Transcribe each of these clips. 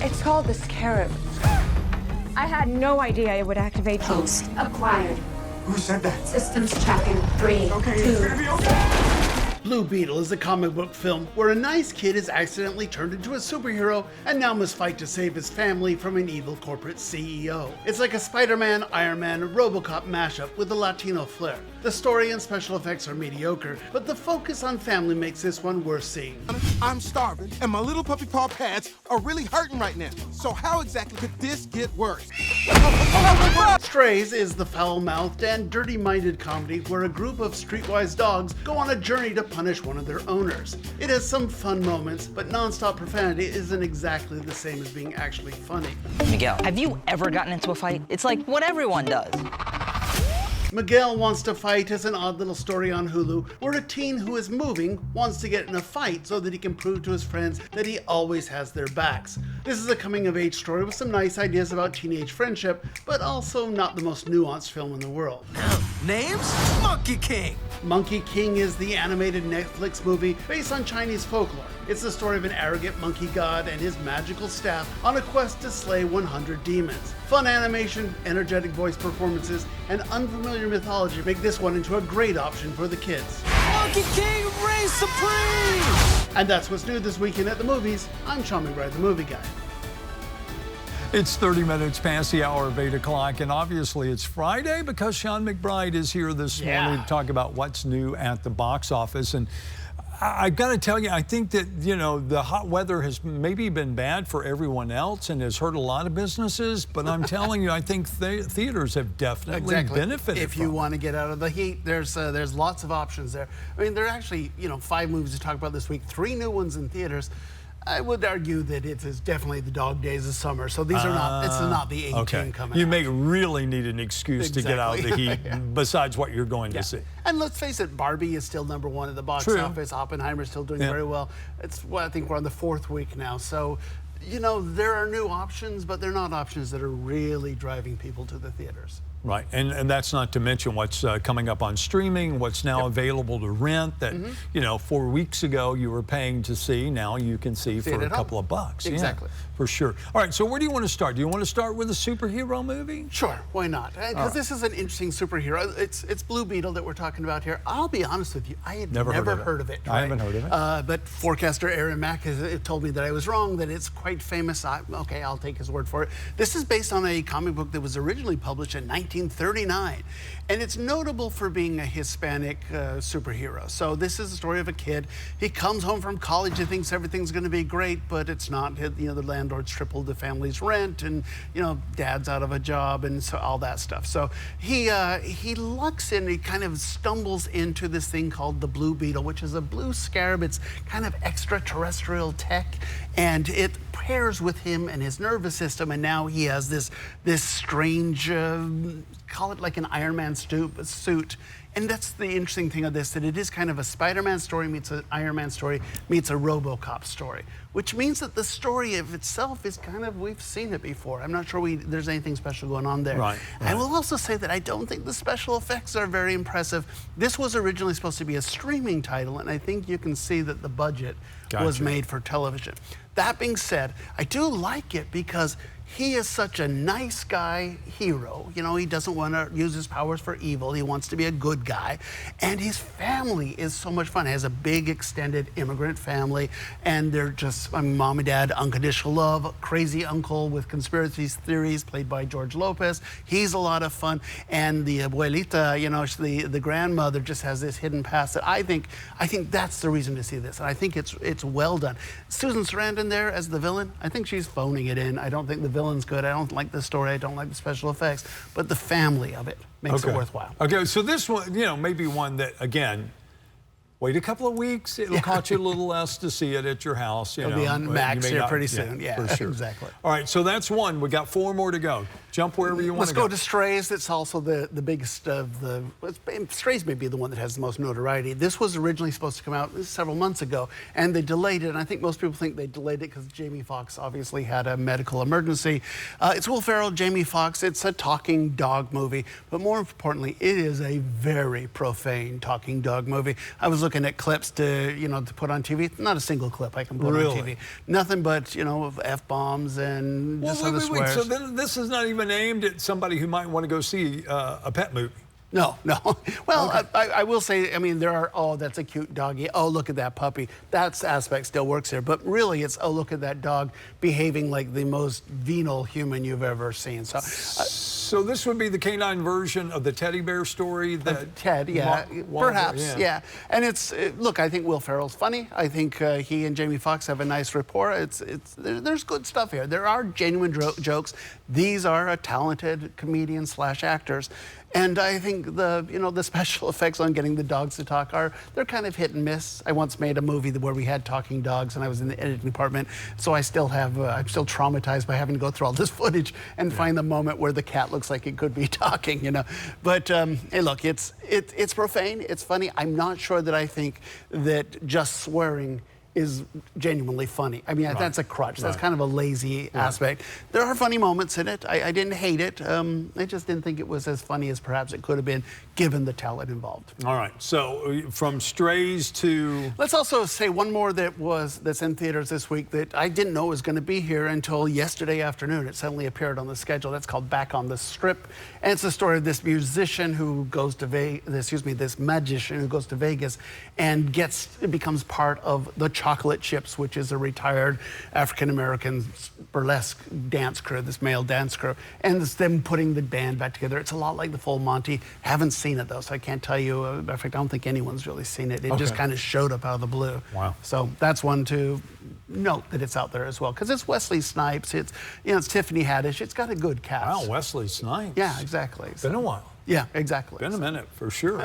It's called the Scarab. I had no idea it would activate. Host acquired. Who said that? Systems tracking 3, Okay, 2. it's gonna be okay. Blue Beetle is a comic book film where a nice kid is accidentally turned into a superhero and now must fight to save his family from an evil corporate CEO. It's like a Spider-Man, Iron Man, and RoboCop mashup with a Latino flair. The story and special effects are mediocre, but the focus on family makes this one worth seeing. I'm starving, and my little puppy paw pads are really hurting right now. So how exactly could this get worse? Strays is the foul-mouthed and dirty-minded comedy where a group of streetwise dogs go on a journey to punish one of their owners. It has some fun moments, but non-stop profanity isn't exactly the same as being actually funny. Miguel, have you ever gotten into a fight? It's like what everyone does. Miguel Wants to Fight is an odd little story on Hulu where a teen who is moving wants to get in a fight so that he can prove to his friends that he always has their backs. This is a coming-of-age story with some nice ideas about teenage friendship, but also not the most nuanced film in the world. Names? Monkey King. Monkey King is the animated Netflix movie based on Chinese folklore. It's the story of an arrogant monkey god and his magical staff on a quest to slay 100 demons. Fun animation, energetic voice performances, and unfamiliar mythology make this one into a great option for the kids. Monkey King reigns supreme! And that's what's new this weekend at the movies. I'm Sean McBride, the movie guy. It's 30 minutes past the hour of 8 o'clock, and obviously it's Friday because Sean McBride is here this morning to talk about what's new at the box office. And I've got to tell you, I think that, you know, the hot weather has maybe been bad for everyone else and has hurt a lot of businesses, but I'm telling you, I think theaters have definitely benefited If you want to get out of the heat, there's lots of options there. I mean, there are actually, 5 movies to talk about this week, 3 new ones in theaters. I would argue that it is definitely the dog days of summer, so these are not, it's not the 18 coming out. You may really need an excuse to get out of the heat besides what you're going to see. And let's face it, Barbie is still #1 at the box office. Oppenheimer's still doing very well. It's, I think we're on the 4th week now, so there are new options, but they're not options that are really driving people to the theaters. Right, and that's not to mention what's coming up on streaming, what's now available to rent that, 4 weeks ago you were paying to see, now you can see for a couple of bucks. Exactly. Yeah, for sure. All right, so where do you want to start? Do you want to start with a superhero movie? Sure, why not? Because this is an interesting superhero. It's Blue Beetle that we're talking about here. I'll be honest with you, I had never heard of it. I haven't heard of it. But forecaster Aaron Mack has told me that I was wrong, that it's quite famous. Okay, I'll take his word for it. This is based on a comic book that was originally published in 1939, and it's notable for being a Hispanic superhero. So this is the story of a kid. He comes home from college and thinks everything's going to be great, but it's not. The landlord's tripled the family's rent, and dad's out of a job, and so all that stuff. So he lucks in. He kind of stumbles into this thing called the Blue Beetle, which is a blue scarab. It's kind of extraterrestrial tech, and it pairs with him and his nervous system, and now he has this strange, call it like an Iron Man suit. And that's the interesting thing of this, that it is kind of a Spider-Man story meets an Iron Man story meets a RoboCop story, which means that the story of itself is kind of, we've seen it before. I'm not sure there's anything special going on there. Right. I will also say that I don't think the special effects are very impressive. This was originally supposed to be a streaming title, and I think you can see that the budget was made for television. That being said, I do like it because he is such a nice guy hero. He doesn't want to use his powers for evil. He wants to be a good guy. And his family is so much fun. He has a big extended immigrant family, and they're just mom and dad, unconditional love, crazy uncle with conspiracy theories played by George Lopez. He's a lot of fun. And the abuelita, the grandmother just has this hidden past that I think that's the reason to see this. And I think it's well done. Susan Sarandon there as the villain, I think she's phoning it in. I don't think the villain's good. I don't like the story. I don't like the special effects, but the family of it makes it worthwhile. Okay, so this one, maybe one that, again, wait a couple of weeks. It'll cost you a little less to see it at your house. It'll be on Max here pretty soon. Yeah, for sure. Exactly. All right, so that's one. We got 4 more to go. Jump wherever you want to go. Let's go to Strays. That's also the biggest of the... Strays may be the one that has the most notoriety. This was originally supposed to come out several months ago, and they delayed it. And I think most people think they delayed it because Jamie Foxx obviously had a medical emergency. It's Will Ferrell, Jamie Foxx. It's a talking dog movie, but more importantly, it is a very profane talking dog movie. I was looking at clips to, to put on TV. Not a single clip I can put on TV. Nothing but, F-bombs and just other swears. So then this is not even aimed at somebody who might want to go see a pet movie. No. Well, okay. I will say, there are, oh, that's a cute doggy. Oh, look at that puppy. That aspect still works here. But really, it's, oh, look at that dog behaving like the most venal human you've ever seen. So this would be the canine version of the teddy bear story that Ted, yeah, perhaps, yeah. And look, I think Will Ferrell's funny. I think he and Jamie Foxx have a nice rapport. There's good stuff here. There are genuine jokes. These are talented comedians / actors. And I think the special effects on getting the dogs to talk they're kind of hit and miss. I once made a movie where we had talking dogs, and I was in the editing department, so I still have I'm still traumatized by having to go through all this footage and find the moment where the cat looks like it could be talking, But hey, look, it's profane, it's funny. I'm not sure that I think that just swearing is genuinely funny. That's a crutch. That's kind of a lazy aspect. There are funny moments in it. I didn't hate it. I just didn't think it was as funny as perhaps it could have been given the talent involved. All right, so from Strays to... Let's also say one more that's in theaters this week that I didn't know was going to be here until yesterday afternoon. It suddenly appeared on the schedule. That's called Back on the Strip. And it's the story of this musician who goes to this magician who goes to Vegas and becomes part of the Chocolate Chips, which is a retired African-American burlesque dance crew, this male dance crew, and it's them putting the band back together. It's a lot like the Full Monty. Haven't seen it though, so I can't tell you. In fact, I don't think anyone's really seen it. It just kind of showed up out of the blue. Wow. So that's one to note that it's out there as well, because it's Wesley Snipes, it's Tiffany Haddish. It's got a good cast. Wow, Wesley Snipes. Yeah, exactly. Been a while. Yeah, exactly. Been a minute, for sure.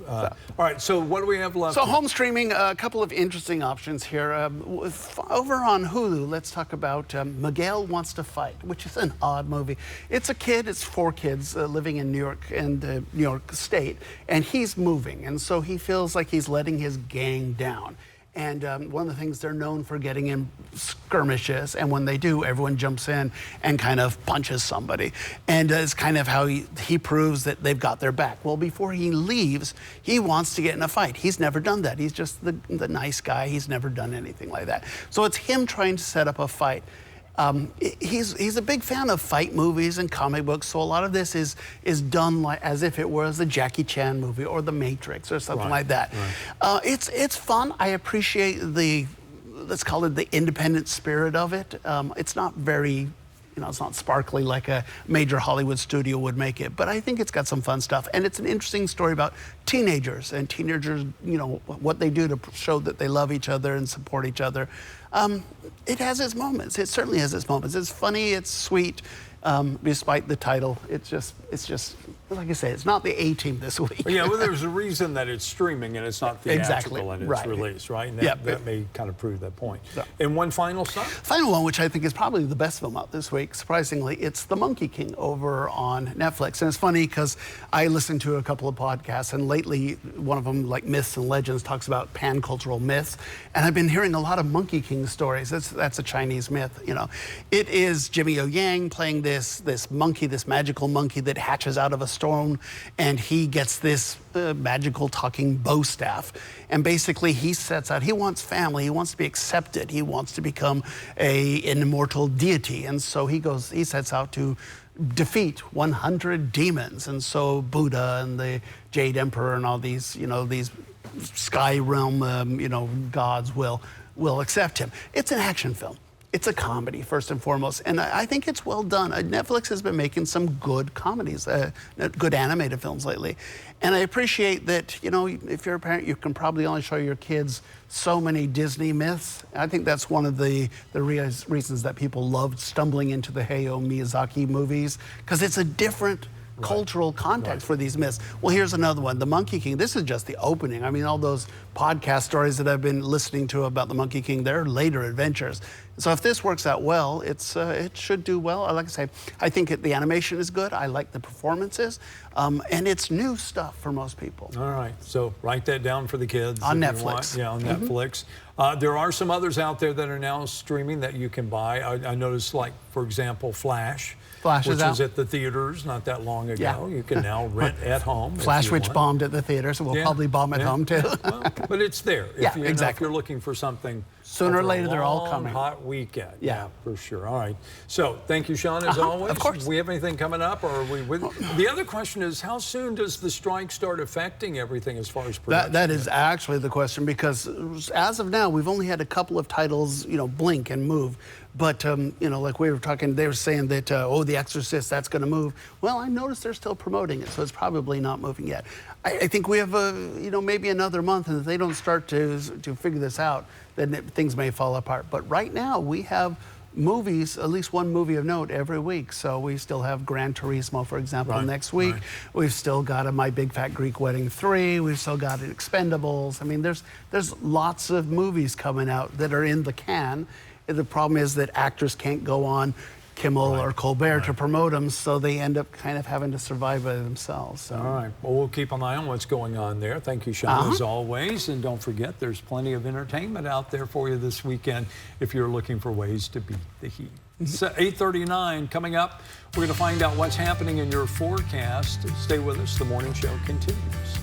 All right, so what do we have left? So home streaming, a couple of interesting options here. Over on Hulu, let's talk about Miguel Wants to Fight, which is an odd movie. It's 4 kids living in New York and New York State, and he's moving, and so he feels like he's letting his gang down. And one of the things they're known for getting in skirmishes, and when they do, everyone jumps in and kind of punches somebody. And it's kind of how he proves that they've got their back. Well, before he leaves, he wants to get in a fight. He's never done that. He's just the nice guy. He's never done anything like that. So it's him trying to set up a fight. He's a big fan of fight movies and comic books, so a lot of this is done as if it was a Jackie Chan movie or The Matrix or something like that. Right. It's fun. I appreciate let's call it the independent spirit of it. It's not very, it's not sparkly like a major Hollywood studio would make it, but I think it's got some fun stuff. And it's an interesting story about teenagers, what they do to show that they love each other and support each other. It has its moments. It certainly has its moments. It's funny, it's sweet, despite the title. It's just, like I say, it's not the A-Team this week. Yeah, well, there's a reason that it's streaming and it's not theatrical in its release, right? And that may kind of prove that point. So. And one final stuff? Final one, which I think is probably the best film out this week, surprisingly, it's The Monkey King over on Netflix. And it's funny because I listened to a couple of podcasts, and lately one of them, like Myths and Legends, talks about pan-cultural myths. And I've been hearing a lot of Monkey King stories. That's a Chinese myth, It is Jimmy O Yang playing this monkey, this magical monkey that hatches out of a stone, and he gets this magical talking bow staff. And basically he sets out, he wants family, he wants to be accepted, he wants to become an immortal deity. And so he sets out to defeat 100 demons. And so Buddha and the Jade Emperor and all these, these sky realm, gods will accept him. It's an action film. It's a comedy, first and foremost, and I think it's well done. Netflix has been making some good comedies, good animated films lately. And I appreciate that, if you're a parent, you can probably only show your kids so many Disney myths. I think that's one of the reasons that people loved stumbling into the Hayao Miyazaki movies, because it's a different cultural context for these myths. Well, here's another one, The Monkey King. This is just the opening. I mean, all those podcast stories that I've been listening to about The Monkey King, they're later adventures. So if this works out well, it should do well. Like I say, I think the animation is good. I like the performances, and it's new stuff for most people. All right, so write that down for the kids. On if you Netflix. want. Yeah, on Netflix. There are some others out there that are now streaming that you can buy. I noticed, like, for example, Flash. Flash which is out. was at the theaters not that long ago. Yeah. You can now rent at home. Flash, which bombed at the theater, so we'll probably bomb at home too. Well, but it's there. Yeah, If exactly. you're looking for something. Sooner or for a later, they're all long, coming. Hot weekend. Yeah. For sure. All right. So thank you, Sean, as always. Of course. We have anything coming up, or are we with? The other question is, how soon does the strike start affecting everything as far as production? That is actually the question, because as of now, we've only had a couple of titles, blink and move. But, like we were talking, they were saying that, The Exorcist, that's going to move. Well, I noticed they're still promoting it, so it's probably not moving yet. I think we have, maybe another month, and if they don't start to figure this out, then things may fall apart. But right now, we have movies, at least one movie of note every week. So we still have Gran Turismo, for example, next week. Right. We've still got a My Big Fat Greek Wedding 3. We've still got Expendables. I mean, there's lots of movies coming out that are in the can. The problem is that actors can't go on Kimmel or Colbert to promote them, so they end up kind of having to survive by themselves. So. All right. Well, we'll keep an eye on what's going on there. Thank you, Sean, as always. And don't forget, there's plenty of entertainment out there for you this weekend if you're looking for ways to beat the heat. So 8:39 coming up. We're going to find out what's happening in your forecast. Stay with us. The morning show continues.